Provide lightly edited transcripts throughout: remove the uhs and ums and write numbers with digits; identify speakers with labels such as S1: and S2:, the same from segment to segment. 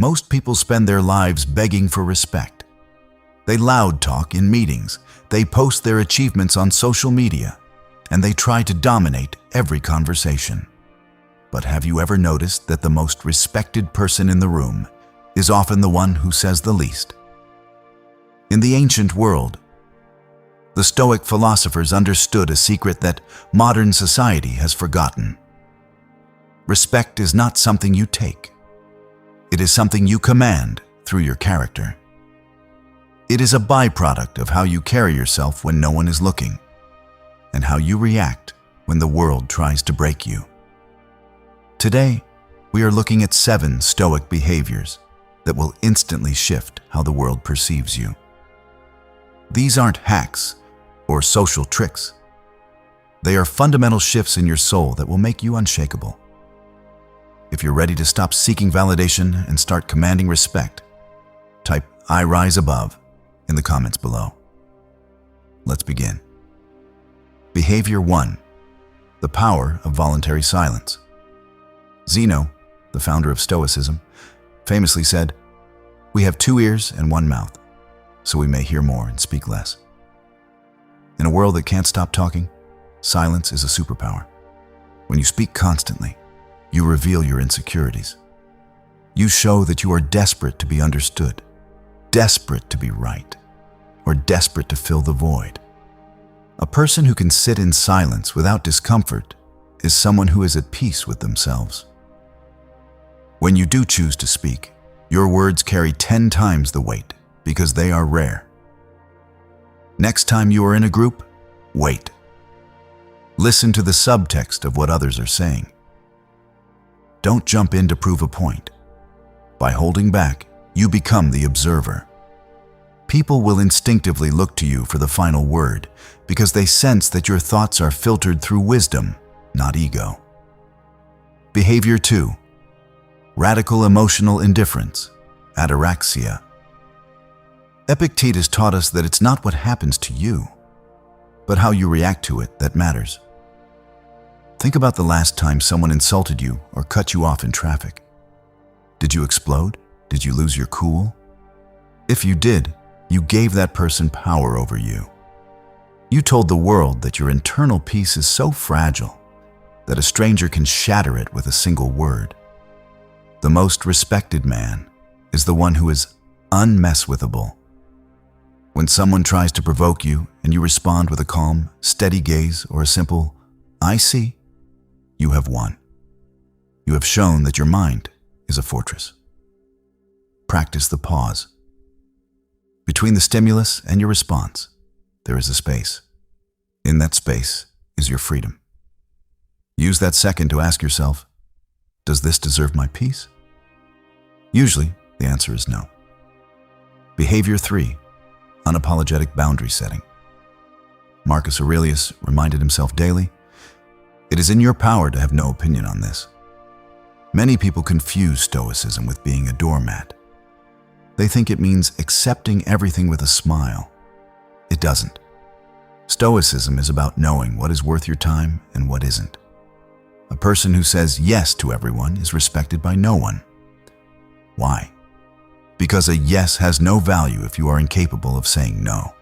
S1: Most people spend their lives begging for respect. They loud talk in meetings, they post their achievements on social media, and they try to dominate every conversation. But have you ever noticed that the most respected person in the room is often the one who says the least? In the ancient world, the Stoic philosophers understood a secret that modern society has forgotten. Respect is not something you take. It is something you command through your character. It is a byproduct of how you carry yourself when no one is looking, and how you react when the world tries to break you. Today, we are looking at 7 Stoic behaviors that will instantly shift how the world perceives you. These aren't hacks or social tricks. They are fundamental shifts in your soul that will make you unshakable. If you're ready to stop seeking validation and start commanding respect, type "I rise above" in the comments below. Let's begin. Behavior 1. The power of voluntary silence. Zeno, the founder of Stoicism, famously said, "We have 2 ears and 1 mouth, so we may hear more and speak less." In a world that can't stop talking, silence is a superpower. When you speak constantly, you reveal your insecurities. You show that you are desperate to be understood, desperate to be right, or desperate to fill the void. A person who can sit in silence without discomfort is someone who is at peace with themselves. When you do choose to speak, your words carry 10 times the weight because they are rare. Next time you are in a group, wait. Listen to the subtext of what others are saying. Don't jump in to prove a point. By holding back, you become the observer. People will instinctively look to you for the final word because they sense that your thoughts are filtered through wisdom, not ego. Behavior 2. Radical emotional indifference, ataraxia. Epictetus taught us that it's not what happens to you, but how you react to it that matters. Think about the last time someone insulted you or cut you off in traffic. Did you explode? Did you lose your cool? If you did, you gave that person power over you. You told the world that your internal peace is so fragile that a stranger can shatter it with a single word. The most respected man is the one who is unmesswithable. When someone tries to provoke you and you respond with a calm, steady gaze or a simple, "I see," you have won. You have shown that your mind is a fortress. Practice the pause. Between the stimulus and your response, there is a space. In that space is your freedom. Use that second to ask yourself, does this deserve my peace? Usually, the answer is no. Behavior 3. Unapologetic boundary setting. Marcus Aurelius reminded himself daily, "It is in your power to have no opinion on this." Many people confuse Stoicism with being a doormat. They think it means accepting everything with a smile. It doesn't. Stoicism is about knowing what is worth your time and what isn't. A person who says yes to everyone is respected by no one. Why? Because a yes has no value if you are incapable of saying no.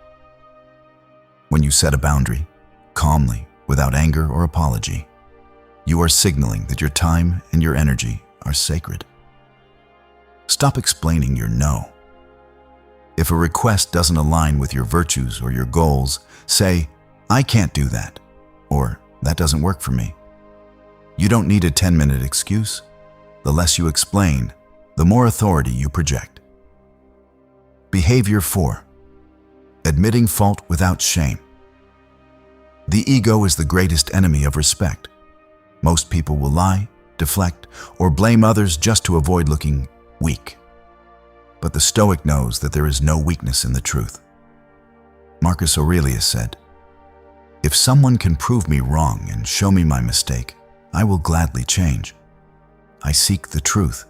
S1: When you set a boundary, calmly, without anger or apology, you are signaling that your time and your energy are sacred. Stop explaining your no. If a request doesn't align with your virtues or your goals, say, "I can't do that," or "That doesn't work for me." You don't need a 10-minute excuse. The less you explain, the more authority you project. Behavior 4. Admitting fault without shame. The ego is the greatest enemy of respect. Most people will lie, deflect, or blame others just to avoid looking weak. But the Stoic knows that there is no weakness in the truth. Marcus Aurelius said, "If someone can prove me wrong and show me my mistake, I will gladly change. I seek the truth,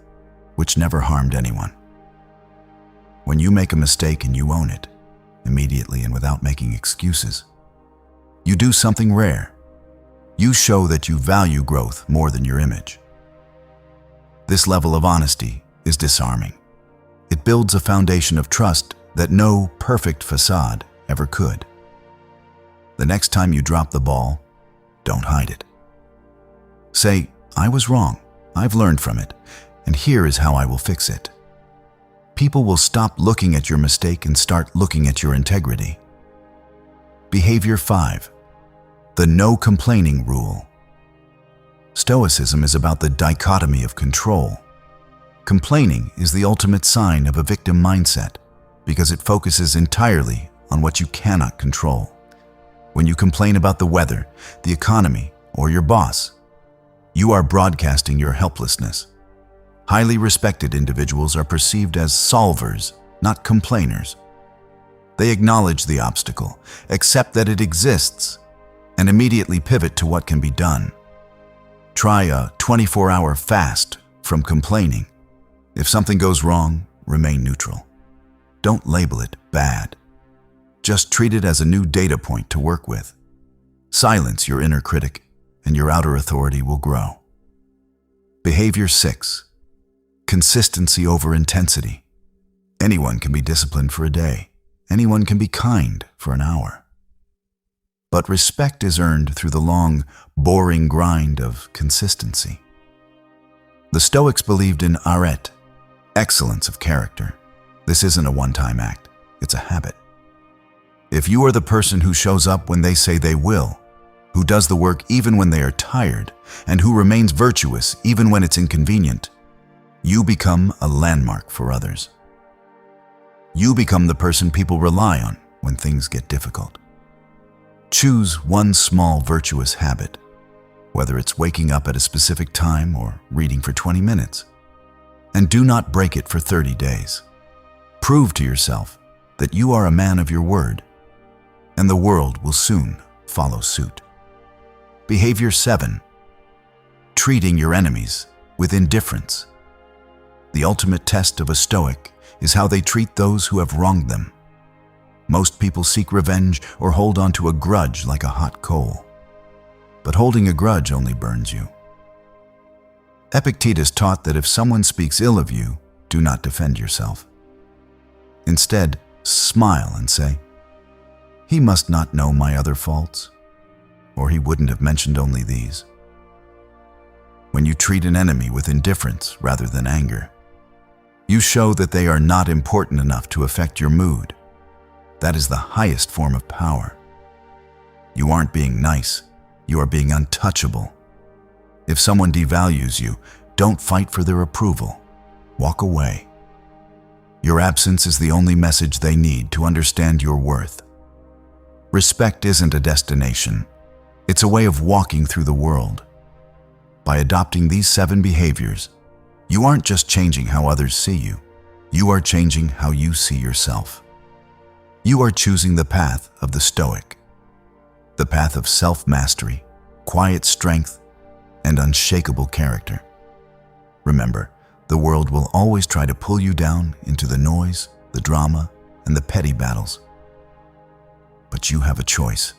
S1: which never harmed anyone." When you make a mistake and you own it, immediately and without making excuses, you do something rare. You show that you value growth more than your image. This level of honesty is disarming. It builds a foundation of trust that no perfect facade ever could. The next time you drop the ball, don't hide it. Say, I was wrong, I've learned from it, and here is how I will fix it. People will stop looking at your mistake and start looking at your integrity. Behavior 5. The no complaining rule. Stoicism is about the dichotomy of control. Complaining is the ultimate sign of a victim mindset because it focuses entirely on what you cannot control. When you complain about the weather, the economy, or your boss, you are broadcasting your helplessness. Highly respected individuals are perceived as solvers, not complainers. They acknowledge the obstacle, accept that it exists, and immediately pivot to what can be done. Try a 24-hour fast from complaining. If something goes wrong, remain neutral. Don't label it bad. Just treat it as a new data point to work with. Silence your inner critic, and your outer authority will grow. Behavior 6. Consistency over intensity. Anyone can be disciplined for a day. Anyone can be kind for an hour. But respect is earned through the long, boring grind of consistency. The Stoics believed in arete, excellence of character. This isn't a one-time act, it's a habit. If you are the person who shows up when they say they will, who does the work even when they are tired, and who remains virtuous even when it's inconvenient, you become a landmark for others. You become the person people rely on when things get difficult. Choose one small virtuous habit, whether it's waking up at a specific time or reading for 20 minutes, and do not break it for 30 days. Prove to yourself that you are a man of your word, and the world will soon follow suit. Behavior 7. Treating your enemies with indifference. The ultimate test of a Stoic is how they treat those who have wronged them. Most people seek revenge or hold on to a grudge like a hot coal. But holding a grudge only burns you. Epictetus taught that if someone speaks ill of you, do not defend yourself. Instead, smile and say, "He must not know my other faults, or he wouldn't have mentioned only these." When you treat an enemy with indifference rather than anger, you show that they are not important enough to affect your mood. That is the highest form of power. You aren't being nice, you are being untouchable. If someone devalues you, don't fight for their approval. Walk away. Your absence is the only message they need to understand your worth. Respect isn't a destination. It's a way of walking through the world. By adopting these 7 behaviors, you aren't just changing how others see you. You are changing how you see yourself. You are choosing the path of the Stoic, the path of self-mastery, quiet strength, and unshakable character. Remember, the world will always try to pull you down into the noise, the drama, and the petty battles. But you have a choice.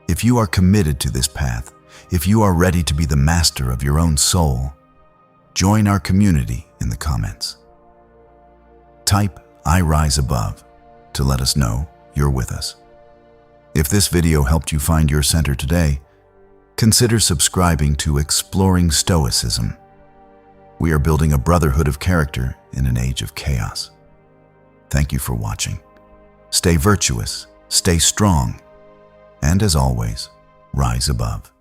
S1: If you are committed to this path, if you are ready to be the master of your own soul, join our community in the comments. Type "I rise above" to let us know you're with us. If this video helped you find your center today, consider subscribing to Exploring Stoicism. We are building a brotherhood of character in an age of chaos. Thank you for watching. Stay virtuous, stay strong, and as always, rise above.